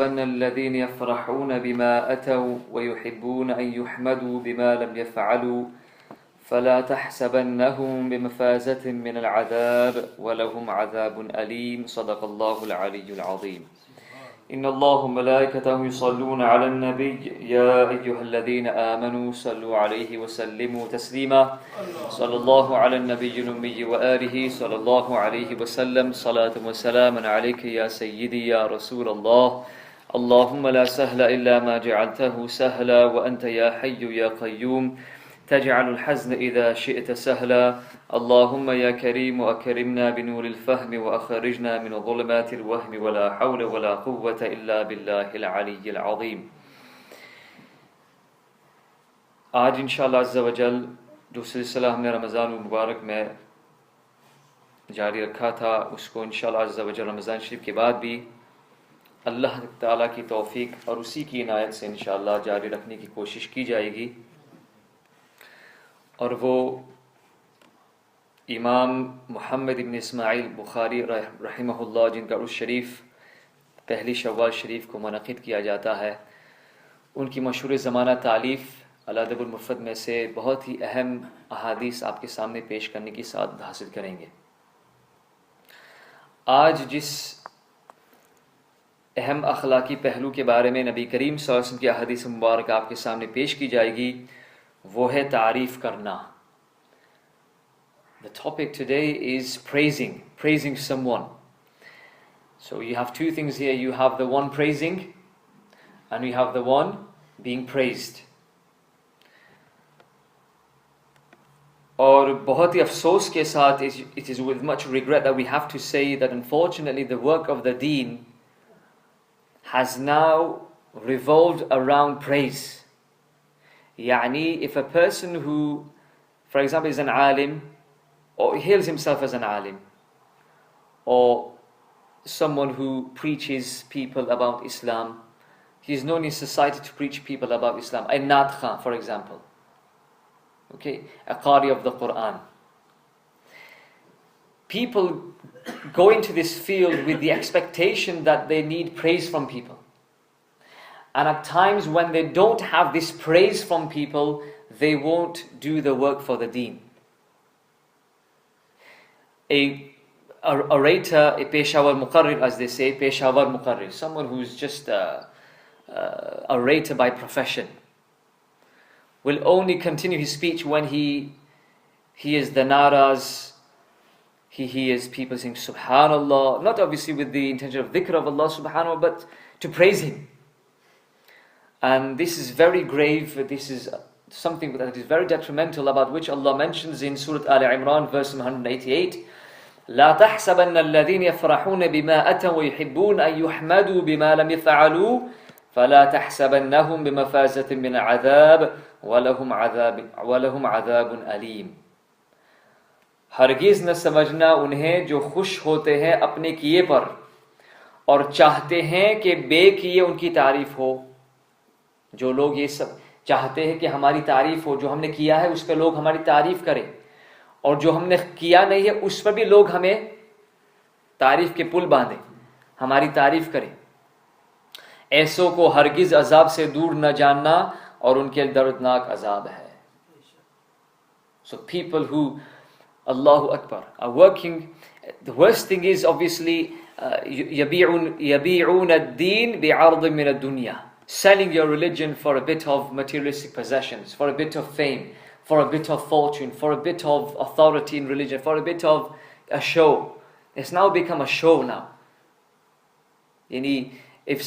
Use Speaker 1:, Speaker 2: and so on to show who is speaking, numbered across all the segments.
Speaker 1: تحسبن الذين يفرحون بما أتوا ويحبون أن يحمدوا بما لم يفعلوا فلا تحسبنهم بمفازة من العذاب ولهم عذاب أليم صدق الله العلي العظيم. إن الله وملائكته يصلون على النبي يا أيها الذين آمنوا صلوا عليه وسلموا تسليما. صلى الله على النبي الأمي وآله صلى الله عليه وسلم صلاة وسلاما عليك يا سيدي يا رسول الله. اللهم لا سهل إلا ما جعلته سهلا وأنت يا حي يا قيوم تجعل الحزن إذا شئت سهلا. اللهم يا كريم أكرمنا بنور الفهم وأخرجنا من ظلمات الوهم ولا حول ولا قوة إلا بالله العلي العظيم. आज इंशाअल्लाह अज़्ज़ा वजल जो सिलसिला हमने रमज़ान मुबारक में जारी रखा था उसको इंशाअल्लाह अज़्ज़ा वजल रमज़ान शरीफ के बाद भी अल्लाह ताला की तौफीक और उसी की इनायत से इंशाअल्लाह जारी रखने की कोशिश की जाएगी। और वो इमाम मोहम्मद इब्न इस्माइल बुखारी रहमहुल्लाह जिनका उर्स शरीफ पहली शव्वाल शरीफ को मुनक़िद किया जाता है, उनकी मशहूर ज़माना तालीफ़ अल-अदब अल-मुफ़रद में से बहुत ही अहम अहादीस आपके सामने पेश करने की सादत हासिल करेंगे। आज जिस अहम अखलाकी पहलू के बारे में नबी करीम सल्लल्लाहु अलैहि वसल्लम की अहादीस मुबारक आपके सामने पेश की जाएगी वो है तारीफ़ करना। The topic today is praising someone. So you have two things here. You have the one praising and you have the one being praised. और बहुत ही अफसोस के साथ it is with much regret that we have to say that unfortunately the work of the deen has now revolved around praise. Yani, if a person who, for example, is an alim, or hails himself as an alim, or someone who preaches people about Islam, he is known in society to preach people about Islam. A Naat Khan, for example, okay, a Qari of the Quran. People go into this field with the expectation that they need praise from people. And at times when they don't have this praise from people, they won't do the work for the deen. A orator, a Peshawar Muqarrir, as they say, Peshawar Muqarrir, someone who's just a orator by profession, will only continue his speech when he hears the naras, he hears people saying Subhanallah, not obviously with the intention of dhikr of Allah Subhanahu, but to praise Him. And this is very grave. This is something that is very detrimental, about which Allah mentions in Surah Al-Imran, verse 188. لا تحسبن الذين يفرحون بما أتوا ويحبون أن يحمدوا بما لم يفعلوا فلا تحسبنهم بمفازة من العذاب ولهم عذاب أليم. हरगिज़ न समझना उन्हें जो खुश होते हैं अपने किए पर और चाहते हैं कि बेकिए उनकी तारीफ हो। जो लोग ये सब चाहते हैं कि हमारी तारीफ हो, जो हमने किया है उस पर लोग हमारी तारीफ करें, और जो हमने किया नहीं है उस पर भी लोग हमें तारीफ के पुल बांधें, हमारी तारीफ करें, ऐसों को हरगिज़ अजाब से दूर न जानना और उनके दर्दनाक अजाब है। So people who, Allahu Akbar, are working, the worst thing is obviously يبيعون الدين بعرض من الدنيا, selling your religion for a bit of materialistic possessions, for a bit of fame, for a bit of fortune, for a bit of authority in religion, for a bit of a show. It's now become a show now. If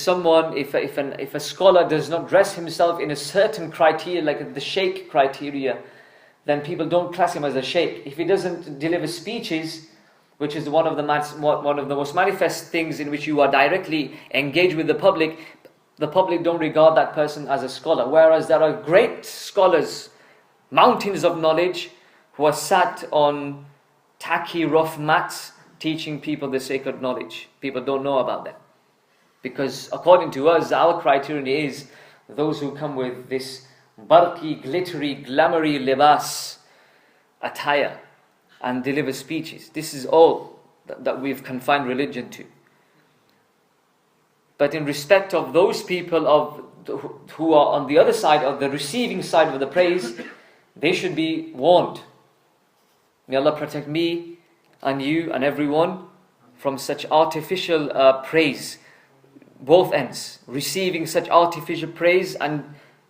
Speaker 1: a scholar does not dress himself in a certain criteria, like the sheikh criteria, then people don't class him as a sheikh. If he doesn't deliver speeches, which is one of the most manifest things in which you are directly engaged with the public don't regard that person as a scholar. Whereas there are great scholars, mountains of knowledge, who are sat on tacky, rough mats teaching people the sacred knowledge. People don't know about them. Because according to us, our criterion is those who come with this barqi, glittery, glamoury libas, attire, and deliver speeches. This is all that we've confined religion to. But in respect of those people who are on the other side of the receiving side of the praise, they should be warned. May Allah protect me and you and everyone from such artificial praise, both ends, receiving such artificial praise and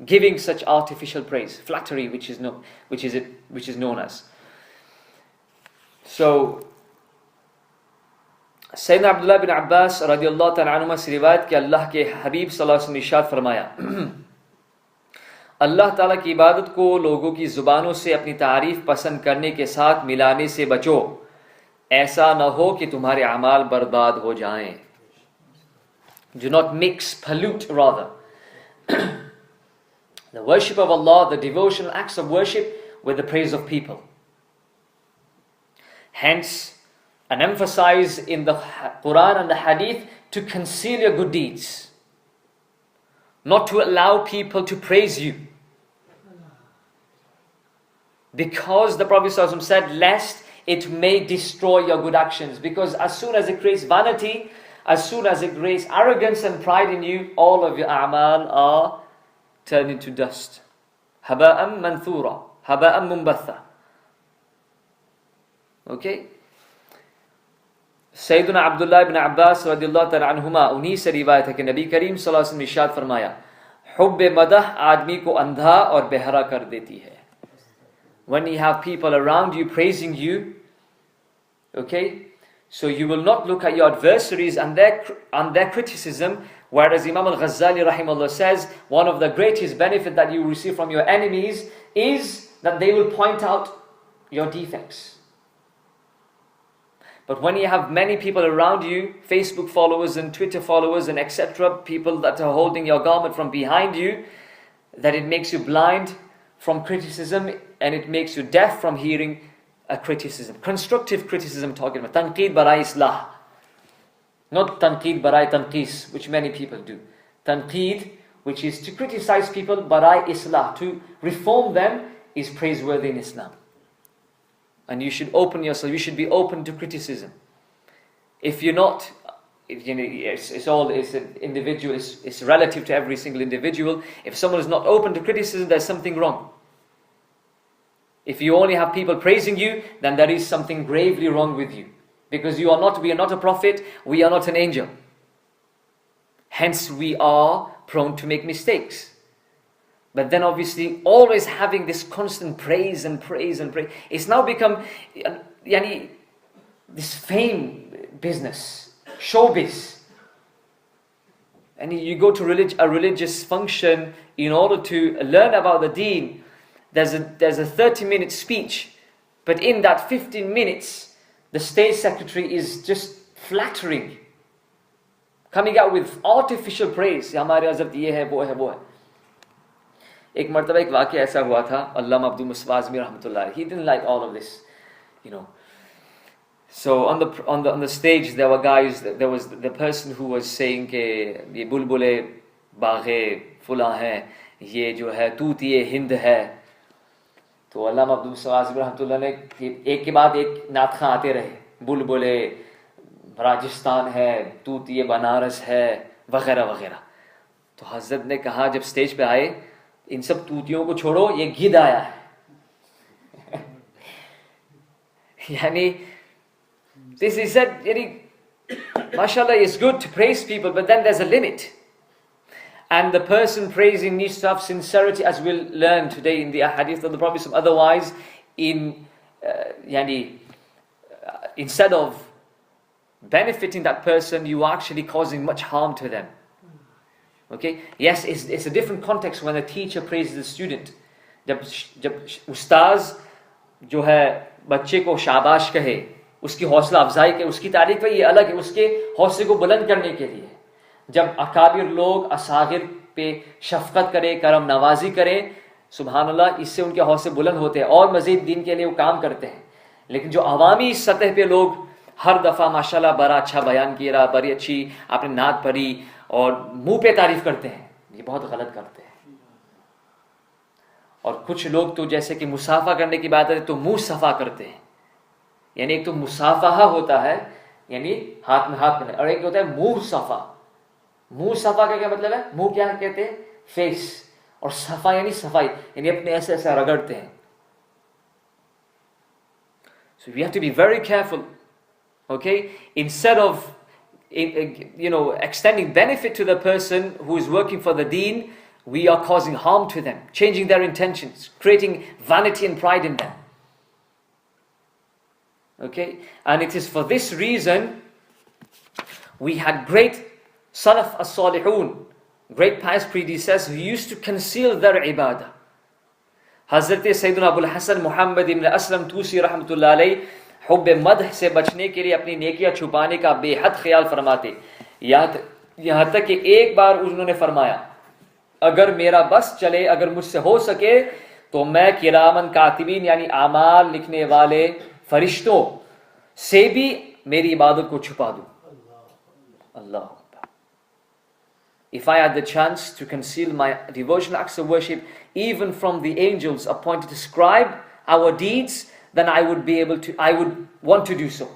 Speaker 1: giving such artificial praise, flattery, which is known as. So, Sayyidina Abdullah bin Abbas radiyallahu ta'ala anhuma से रिवायत कि अल्लाह के हबीब सल्लल्लाहु अलैहि वसल्लम ने इरशाद फरमाया, अल्लाह ताला की इबादत को लोगों की जुबानों से अपनी तारीफ पसंद करने के साथ मिलाने से बचो, ऐसा न हो कि तुम्हारे अमाल बर्बाद हो जाएं. Do not mix, pollute rather the worship of Allah, the devotional acts of worship, with the praise of people. Hence, an emphasis in the Quran and the Hadith to conceal your good deeds, not to allow people to praise you. Because the Prophet ﷺ said, lest it may destroy your good actions. Because as soon as it creates vanity, as soon as it creates arrogance and pride in you, all of your a'mal are turned into dust. Haba'am manthura, haba'am mumbatha. Okay? Sayyiduna Abdullah ibn Abbas radiyallahu ta'ala anhuma, उन्हीं से रिवायत है कि नबी करीम सल्लल्लाहु अलैहि वसल्लम ने इरशाद फरमाया, हुब्बे मदह आदमी को अंधा और बहरा कर देती है. When you have people around you praising you, okay, so you will not look at your adversaries and their criticism. Whereas Imam Al-Ghazali rahimahullah says, one of the greatest benefit that you receive from your enemies is that they will point out your defects. But when you have many people around you, Facebook followers and Twitter followers and etc., people that are holding your garment from behind you, that it makes you blind from criticism and it makes you deaf from hearing a criticism. Constructive criticism, talking about tanqeed barai islah. Not tanqeed barai tanqis, which many people do. Tanqeed, which is to criticize people, barai islah, to reform them, is praiseworthy in Islam. And you should open yourself, you should be open to criticism. If you're not, it's individual, it's relative to every single individual. If someone is not open to criticism, there's something wrong. If you only have people praising you, then there is something gravely wrong with you. Because we are not a prophet, we are not an angel. Hence we are prone to make mistakes. But then obviously always having this constant praise and praise and praise, it's now become this fame business, showbiz. And you go to a religious function in order to learn about the deen. There's a 30-minute speech, but in that 15 minutes, the state secretary is just flattering, coming out with artificial praise. हमारे अज़ब ये है वो है वो है. एक मर्तबा एक वाक़या ऐसा हुआ था, अल्लामा अब्दुल मुस्वा आज़मी रहमतुल्लाह, he didn't like all of this, So on the stage there were guys, there was the person who was saying कि ये बुलबुले बाग़े फुला हैं, ये जो है तूतिए हिंद है. तो अल्लामा अब्दुल मुस्वा आज़मी रहमतुल्लाह ने एक के बाद एक नातख़ां आते रहे, बुलबुले राजस्थान है, तूतिए बनारस है, वगैरह वगैरह. तो हज़रत ने कहा जब स्टेज पे आए, इन सब तूतियों को छोड़ो, ये गिद्ध आया है. This is said, mashallah, it's good to praise people, but then there's a limit. And the person praising needs to have sincerity, as we'll learn today in the hadith of the Prophet. Otherwise, instead of benefiting that person, you are actually causing much harm to them. Okay? Yes, it's a different context when a teacher praises a student. जब उस्ताद जो है बच्चे को शाबाश कहे, उसकी हौसला अफजाई के, उसकी तारीफ पे, ये अलग है, उसके हौसले को बुलंद करने के लिए. जब अकाबिर लोग असागिर पे शफकत करें, करम नवाजी करें, सुभान अल्लाह, इससे उनके हौसले बुलंद होते हैं और मजीद दीन के लिए वो काम करते हैं. लेकिन जो अवामी सतह पे लोग हर दफ़ा माशाल्लाह बड़ा अच्छा बयान किया, बड़ी अच्छी आपने नात पढ़ी और मुंह पे तारीफ करते हैं, ये बहुत गलत करते हैं. और कुछ लोग तो जैसे कि मुसाफा करने की बात है तो मुंह सफा करते हैं. यानी एक तो मुसाफा होता है, यानी हाथ में हाथ मिलाना, और एक होता है मुंह सफा. मुंह सफा का क्या मतलब है? मुंह क्या कहते हैं? फेस. और सफा यानी सफाई, यानी अपने ऐसे ऐसे रगड़ते हैं. So we have to be very careful, okay? Instead of extending benefit to the person who is working for the deen, we are causing harm to them, changing their intentions, creating vanity and pride in them. Okay? And it is for this reason we had great Salaf as-Salihun, great pious predecessors who used to conceal their ibadah. Hazrat Sayyidina Abul Hasan Muhammad ibn Aslam Tusi rahmatullah alayh हुब्ब मदह से बचने के लिए अपनी नेकियां छुपाने का बेहद ख्याल फरमाते. यहाँ तक कि एक बार उन्होंने फरमाया, अगर मेरा बस चले, अगर मुझसे हो सके तो मैं किरामन कातिबीन यानी आमाल लिखने वाले फरिश्तों से भी मेरी इबादत को छुपा दूं. अल्लाह. If I had the chance to conceal my devotional acts of worship even from the angels appointed to scribe our deeds, then I would want to do so.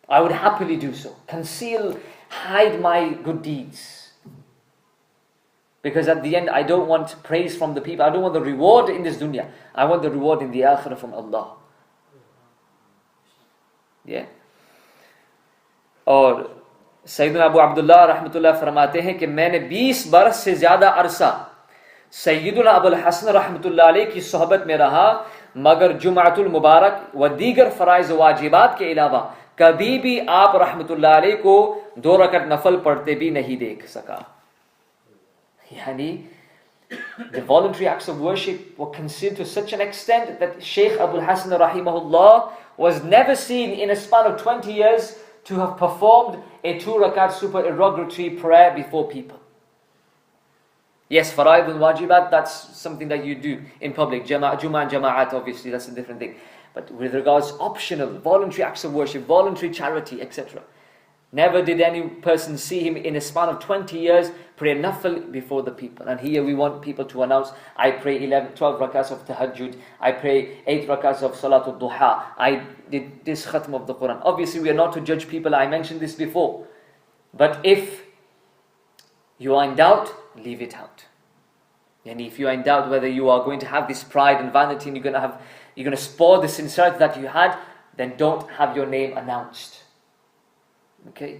Speaker 1: I would happily do so. Conceal, hide my good deeds. Because at the end, I don't want praise from the people. I don't want the reward in this dunya. I want the reward in the akhirah from Allah. Yeah. और सैयदना अबू अब्दुल्लाह रहमतुल्लाह फरमाते हैं कि मैंने 20 बरस से ज्यादा अरसा सैयदना अबुल हसन रहमतुल्लाह अलैह की सोहबत में रहा, मगर जुमातुल मुबारक व दीगर फराइज वाजिबात के अलावा कभी भी आप रहमतुल्लाह अलैह को 2 रकअत नफल पढ़ते भी नहीं देख सका. यानी the voluntary acts of worship were concealed to such an extent that Shaykh Abul Hasan rahimahullah was never seen in a span of 20 years to have performed a 2 rakat supererogatory prayer before people. Yes, faraid and wajibat, that's something that you do in public. Juma and jama'at, obviously, that's a different thing. But with regards optional, voluntary acts of worship, voluntary charity, etc. Never did any person see him in a span of 20 years pray nafil before the people. And here we want people to announce, I pray 12 rakats of tahajjud, I pray 8 rakats of salatul duha, I did this khatm of the Quran. Obviously we are not to judge people, I mentioned this before. But if you are in doubt, leave it out. And if you are in doubt whether you are going to have this pride and vanity and you're going to spoil the sincerity that you had, then don't have your name announced. Okay?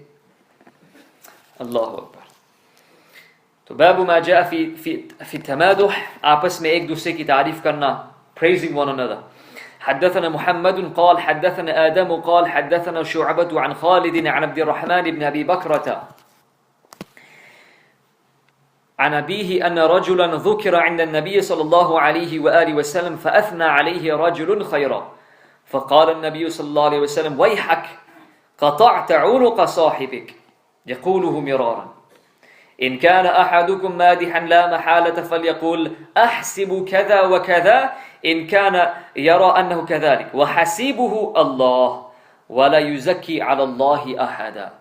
Speaker 1: Allahu Akbar. तो बाबू मा जा फी तमादुह, आपस में एक दूसरे की तारीफ करना, praising one another. حدثنا محمد قال حدثنا آدم قال حدثنا شعبة عن خالد عن عبد الرحمن بن أبي بكرة عن أبيه أن رجلا ذكر عند النبي صلى الله عليه وآله وسلم فأثنى عليه رجل خيرا فقال النبي صلى الله عليه وسلم ويحك قطعت عنق صاحبك يقوله مرارا إن كان أحدكم مادحا لا محالة فليقول أحسب كذا وكذا إن كان يرى أنه كذلك وحسيبه الله ولا يزكي على الله أحدا.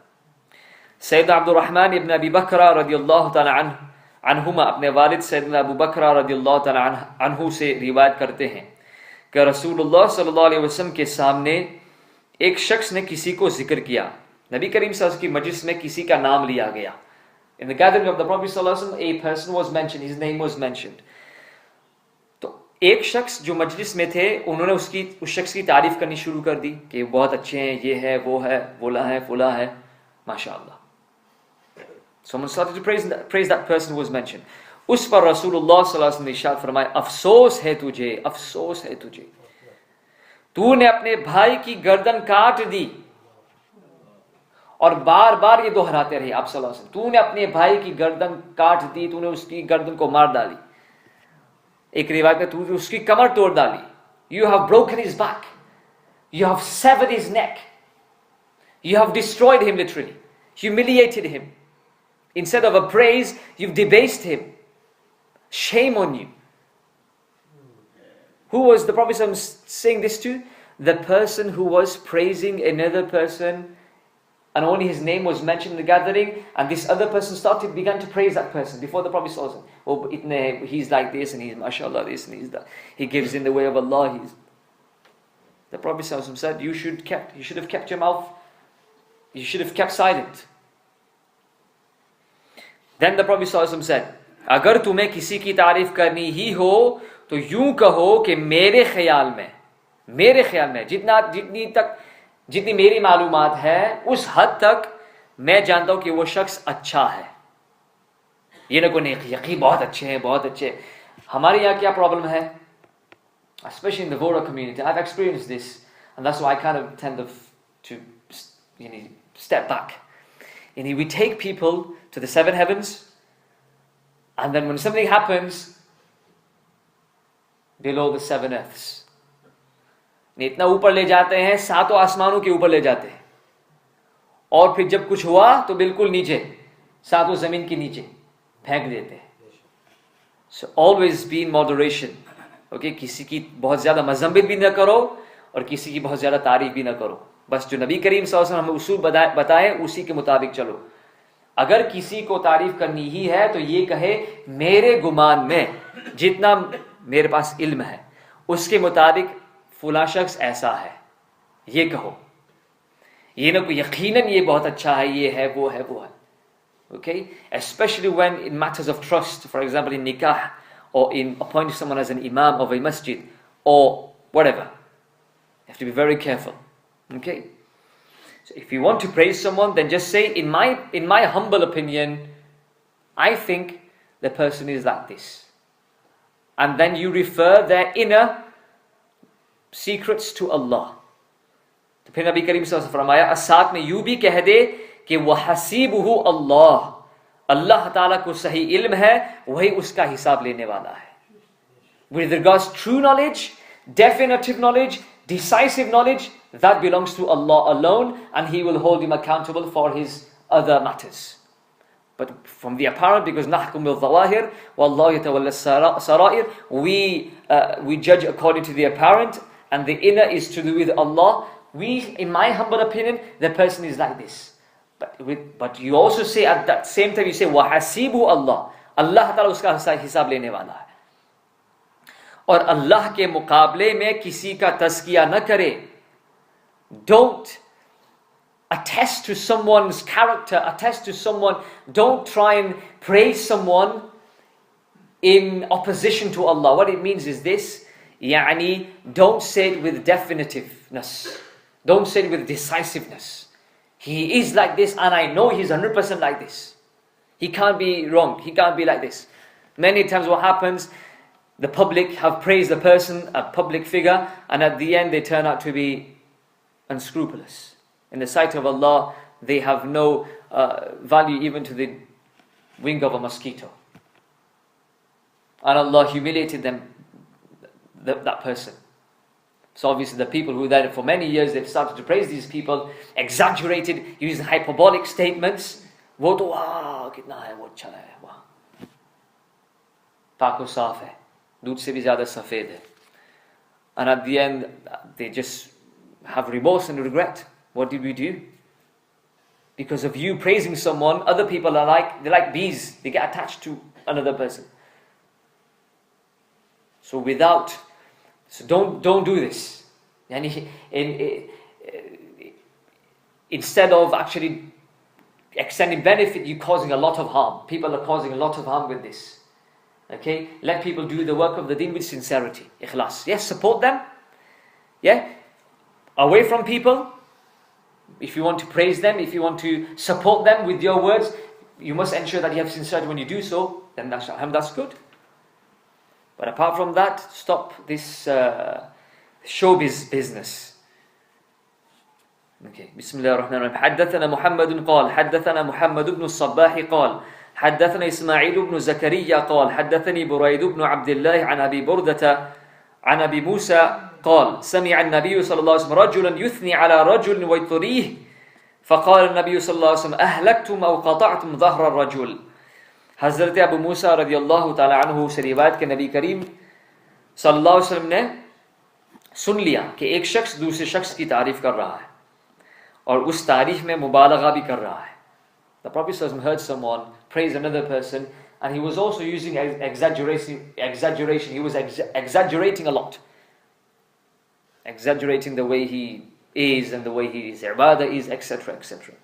Speaker 1: سيدنا عبد الرحمن ibn Abi Bakr रदियल्लाहु ताला अन्हुमा अपने वालिद सैयदना अबू बकर रदियल्लाहु ताला अन्हु से रिवायत करते हैं कि रसूलुल्लाह सल्लल्लाहु अलैहि वसल्लम के सामने एक शख्स ने किसी को जिक्र किया. नबी करीम सल्लल्लाहु अलैहि वसल्लम की मजलिस में किसी का नाम लिया गया. In the gathering of the Prophet sallallahu alaihi wasallam, a person was mentioned, his name was mentioned. तो एक शख्स जो मजलिस में थे, उन्होंने उस शख्स की तारीफ करनी शुरू कर दी कि बहुत अच्छे हैं, ये है, वो है, बोला है, फुला है, माशाअल्लाह. Someone started to praise that person who was mentioned. उस पर रसूलुल्लाह सल्लल्लाहु अलैहि वसल्लम ने इरशाद फरमाया, अफसोस है तुझे, अफसोस है तुझे, तूने अपने भाई की गर्दन काट दी. और बार बार ये दोहराते रहे आप सल्लल्लाहु अलैहि वसल्लम, तूने अपने भाई की गर्दन काट दी, तूने उसकी गर्दन को मार डाली. एक रिवायत में तूने उसकी कमर तोड़ डाली. You have broken his back, you have severed his neck, you have destroyed him, literally humiliated him. Instead of a praise, you've debased him. Shame on you. Who was the Prophet saying this to? The person who was praising another person, and only his name was mentioned in the gathering, and this other person began to praise that person before the Prophet sallallahu alaihi wasallam. Oh, he's like this, and he's mashallah this, and he's that. He gives in the way of Allah. The Prophet sallallahu alaihi wasallam said, you should have kept your mouth, you should have kept silent. Then the Prophet ﷺ said, अगर तुम्हें किसी की तारीफ करनी ही हो तो यूं कहो कि मेरे ख्याल में जितनी मेरी मालूमात है उस हद तक मैं जानता हूं कि वो शख्स अच्छा है। ये ना कोई यकीन बहुत अच्छे। हमारे यहाँ क्या प्रॉब्लम है, especially in the Vora community, I've experienced this, and that's why I kind of tend to step back. We take people to the 7 heavens, and then when something happens below the 7 earths, इतना ऊपर ले जाते हैं, 7 आसमानों के ऊपर ले जाते हैं, और फिर जब कुछ हुआ तो बिल्कुल नीचे 7 जमीन के नीचे फेंक देते हैं। So always be in moderation. Okay, किसी की बहुत ज्यादा मजम्मत भी ना करो और किसी की बहुत ज्यादा तारीफ भी ना करो। बस जो नबी करीम सल्लल्लाहु अलैहि वसल्लम हमें उसूल बताए उसी के मुताबिक चलो। अगर किसी को तारीफ करनी ही है तो ये कहे मेरे गुमान में जितना मेरे पास इल्म है उसके मुताबिक फुला शख्स ऐसा है, ये कहो। ये ना कोई यकीनन ये बहुत अच्छा है, ये है वो है। Okay, especially when it matters of trust, for example in nikah or in appointing someone as an imam of a masjid or whatever, you have to be very careful. Okay, so if you want to praise someone, then just say, in my humble opinion, I think the person is like this, and then you refer their inner secrets to Allah. तो फिर नबी करीम सल्लल्लाहु अलैहि वसल्लम फरमाया, साथ में यूं भी कह दे कि वह हसीबुहु अल्लाह ताला को सही इल्म है, वही उसका हिसाब लेने वाला है। With regards true knowledge, definitive knowledge, decisive knowledge, that belongs to Allah alone, and He will hold him accountable for his other matters. But from the apparent, because nahkum bil zawahir, wallahu yatawalla sarair, we judge according to the apparent, and the inner is to do with Allah. In my humble opinion, the person is like this. But you also say at that same time, you say وَحَسِيبُ Allah ताला उसका हिसाब लेने वाला है, और अल्लाह के मुकाबले में किसी का तज़किया न करे। Don't attest to someone's character, don't try and praise someone in opposition to Allah. What it means is this, don't say it with definitiveness, don't say it with decisiveness. He is like this, and I know he's 100% like this. He can't be wrong. He can't be like this. Many times what happens, the public have praised the person, a public figure, and at the end they turn out to be unscrupulous. In the sight of Allah, they have no value even to the wing of a mosquito. And Allah humiliated them, that person. So obviously the people who were there for many years, they've started to praise these people, exaggerated, using hyperbolic statements. वो तो वाह कितना है, वो अच्छा है, वाह पाक और साफ है, दूध से भी ज़्यादा सफ़ेद है. And at the end, they just have remorse and regret. What did we do? Because of you praising someone, other people are they're like bees. They get attached to another person. So don't do this. Instead of actually extending benefit, you're causing a lot of harm. People are causing a lot of harm with this. Okay? Let people do the work of the deen with sincerity. Ikhlas. Yes, support them. Yeah? Away from people. If you want to praise them, if you want to support them with your words, you must ensure that you have sincerity when you do so. Then that's good. But apart from that, stop this showbiz business. Okay. بسم الله الرحمن الرحيم. حدثنا محمد قال حدثنا محمد بن الصباح قال حدثنا إسماعيل بن زكريا قال حدثني بريد بن عبد الله عن أبي بردة عن أبي موسى قال سمع النبي صلى الله عليه وسلم رجلا يثني على رجل ويطريه فقال النبي صلى الله عليه وسلم أهلكتم أو قطعتم ظهر الرجل. हज़रत अबू मूसा रज़ियल्लाहु ताला अन्हु से रिवायत के नबी करीम सल्लल्लाहु अलैहि वसल्लम ने सुन लिया कि एक शख्स दूसरे शख्स की तारीफ कर रहा है और उस तारीफ में मुबालगा भी कर रहा है. The Prophet sallallahu alaihi wasallam heard someone praise another person, and he was also using exaggeration. He was exaggerating a lot, exaggerating the way he is and the way his ibadah is, etc., etc.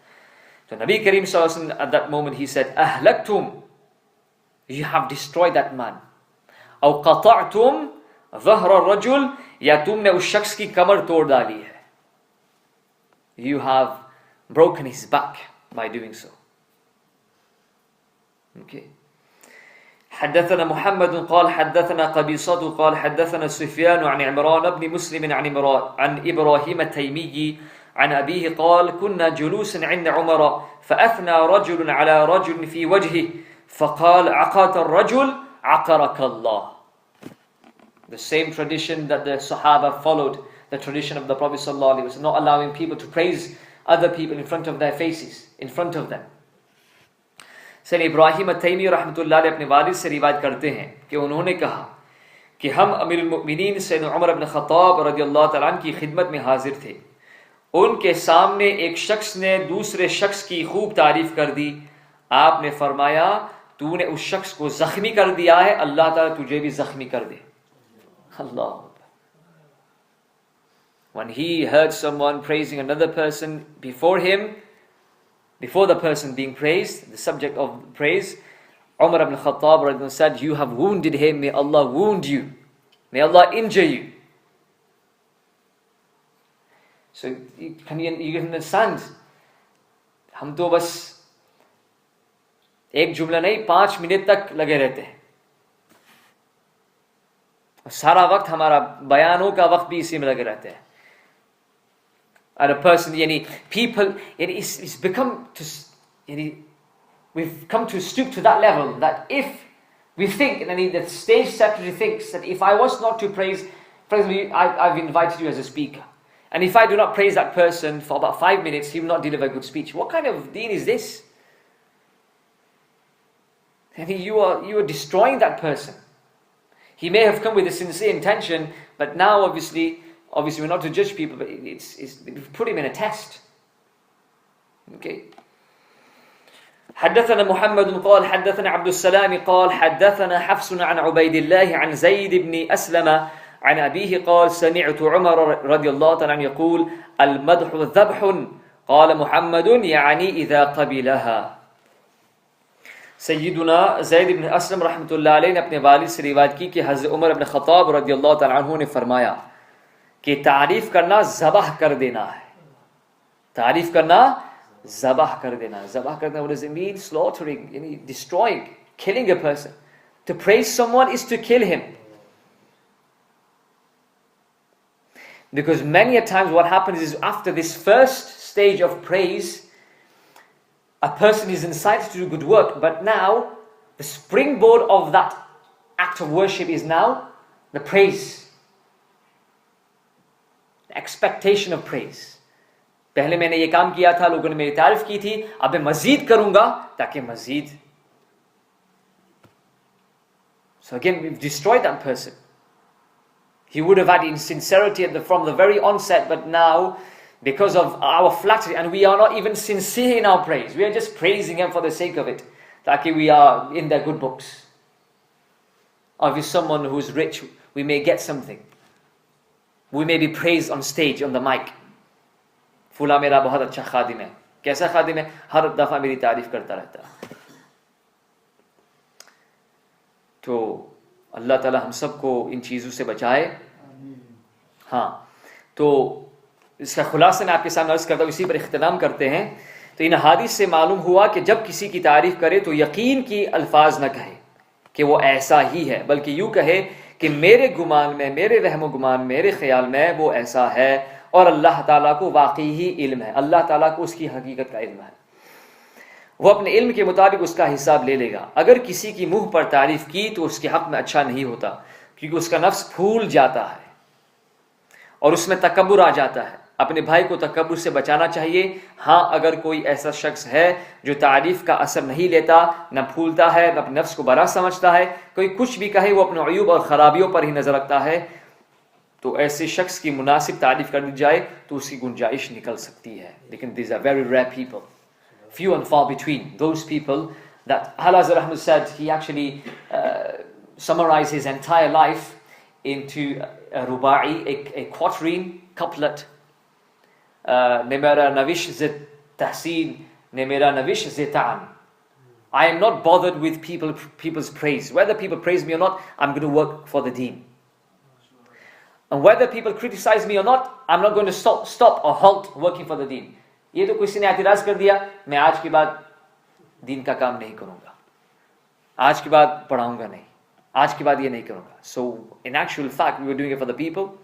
Speaker 1: So Nabi Kareem sallallahu alaihi wasallam at that moment he said, "Ahlaktum." You have destroyed that man. أو قطعتم ظهر الرجل, या तुमने उस शख्स की कमर तोड़ डाली है. You have broken his back by doing so. Okay. حدثنا محمد قال حدثنا قبيصة قال حدثنا سفيان عن عمران بن مسلم عن إبراهيم التيمي عن أبيه قال كنا جلوسا عند عمر فأثنى رجل على رجل في وجهه فقال عقات الرجل عقرك الله. The same tradition that the Sahaba followed, the tradition of the Prophet ﷺ, not allowing people to praise other people in front of their faces, in front of them. Sir Ibrahim Taymi रहमतुल्लाह अलैह अपने वालिद से रिवायत करते हैं कि उन्होंने कहा कि हम अमीरुल मुमिनीन सैयदना उमर इब्न खत्ताब रज़ियल्लाहु तआला अन्हु की खिदमत में हाजिर थे. उनके सामने एक शख्स ने दूसरे शख्स की खूब तारीफ कर दी. आपने फरमाया तूने उस शख्स को जख्मी कर दिया है, अल्लाह ताला तुझे भी जख्मी कर दे. Allah. When he heard someone praising another person before him, before the person being praised, the subject of praise, Umar ibn Khattab said, you have wounded him, may Allah wound you, may Allah injure you. So you can understand, हम तो बस एक जुमला नहीं 5 minute तक लगे रहते हैं. सारा वक्त हमारा बयानों का वक्त भी इसी में लगे रहते हैं. And a person, people, it's become to, we've come to stoop to that level that if we think, the stage secretary thinks that if I was not to praise, for example, I've invited you as a speaker, and if I do not praise that person for about 5 minutes, he will not deliver a good speech. What kind of deen is this? You are destroying that person. He may have come with a sincere intention, but now obviously we're not to judge people, but we've put him in a test. Okay. حدثنا محمد قال حدثنا عبد السلام قال حدثنا حفص عن عبيد الله عن زيد بن أسلم عن أبيه قال سمعت عمر رضي الله عنه يقول المدح ذبح قال محمد يعني إذا قبلها. सैयदुना ज़ैद इब्न असलम रहमतुल्लाह अलैह ने अपने वालिद से रिवायत की कि हज़रत उमर इब्न ख़त्ताब रज़ियल्लाहु तआला अन्हु ने फरमाया कि तारीफ करना ज़बह कर देना है. तारीफ करना ज़बह कर देना. ज़बह करना, what does it mean? Slaughtering, destroying, killing a person. To praise someone is to kill him. Because many a times what happens is after this first stage of praise, a person is incited to do good work, but now the springboard of that act of worship is now the praise, the expectation of praise. पहले मैंने ये काम किया था, लोगों ने मेरी तारीफ की थी, अब मैं मजीद करूंगा ताकि मजीद. So again, we've destroyed that person. He would have had insincerity from the very onset, but now, because of our flattery, and we are not even sincere in our praise, we are just praising him for the sake of it, like we are in their good books. Or if it's someone who's rich, we may get something. We may be praised on stage, on the mic. फूला मेरा बहुत अच्छा खादिम है. कैसा खादिम है? हर दफा मेरी तारीफ करता रहता है. तो अल्लाह ताला हम सबको इन चीज़ों से बचाए. हाँ, तो इसका खुलासा मैं आपके सामने अर्ज करता हूँ, इसी पर इख्तिताम करते हैं. तो इन हदीस से मालूम हुआ कि जब किसी की तारीफ करे तो यकीन की अल्फाज न कहे कि वो ऐसा ही है, बल्कि यूँ कहे कि मेरे गुमान में, मेरे रहमो गुमान, मेरे ख्याल में वो ऐसा है, और अल्लाह ताला को वाकई ही इल्म है, अल्लाह ताला को उसकी हकीकत का इल्म है. वो अपने इल्म के मुताबिक उसका हिसाब ले लेगा. अगर किसी की मुंह पर तारीफ की तो उसके हक में अच्छा नहीं होता, क्योंकि उसका नफ्स फूल जाता है और उसमें तकब्बुर आ जाता है. अपने भाई को तकब्बुर से बचाना चाहिए. हाँ, अगर कोई ऐसा शख्स है जो तारीफ का असर नहीं लेता, न फूलता है, न अपने नफ्स को बड़ा समझता है, कोई कुछ भी कहे वो अपने अयूब और खराबियों पर ही नजर रखता है, तो ऐसे शख्स की मुनासिब तारीफ कर दी जाए तो उसकी गुंजाइश निकल सकती है. लेकिन these are very rare people, few and far between those people that Al-Azhari said he actually summarized his entire life into a ruba'i, a quatrain, couplet. Ne mera navish ze tahsin, ne mera navish ze ta'an. I am not bothered with people's praise. Whether people praise me or not, I'm going to work for the deen. And whether people criticize me or not, I'm not going to stop or halt working for the deen. ये तो किसी ने एतराज कर दिया, मैं आज के बाद दीन का काम नहीं करूंगा, आज के बाद पढ़ाऊंगा नहीं, आज के बाद ये नहीं करूंगा. So in actual fact, we were doing it for the people.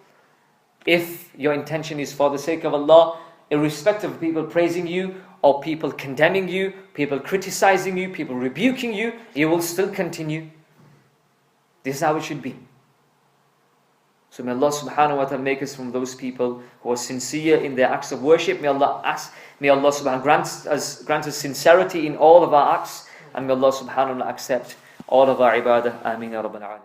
Speaker 1: If your intention is for the sake of Allah, irrespective of people praising you or people condemning you, people criticizing you, people rebuking you, you will still continue. This is how it should be. So may Allah subhanahu wa ta'ala make us from those people who are sincere in their acts of worship. May Allah subhanahu grant us sincerity in all of our acts, and may Allah subhanahu wa ta'ala accept all of our ibadah. Ameen ya Rabbal Alameen.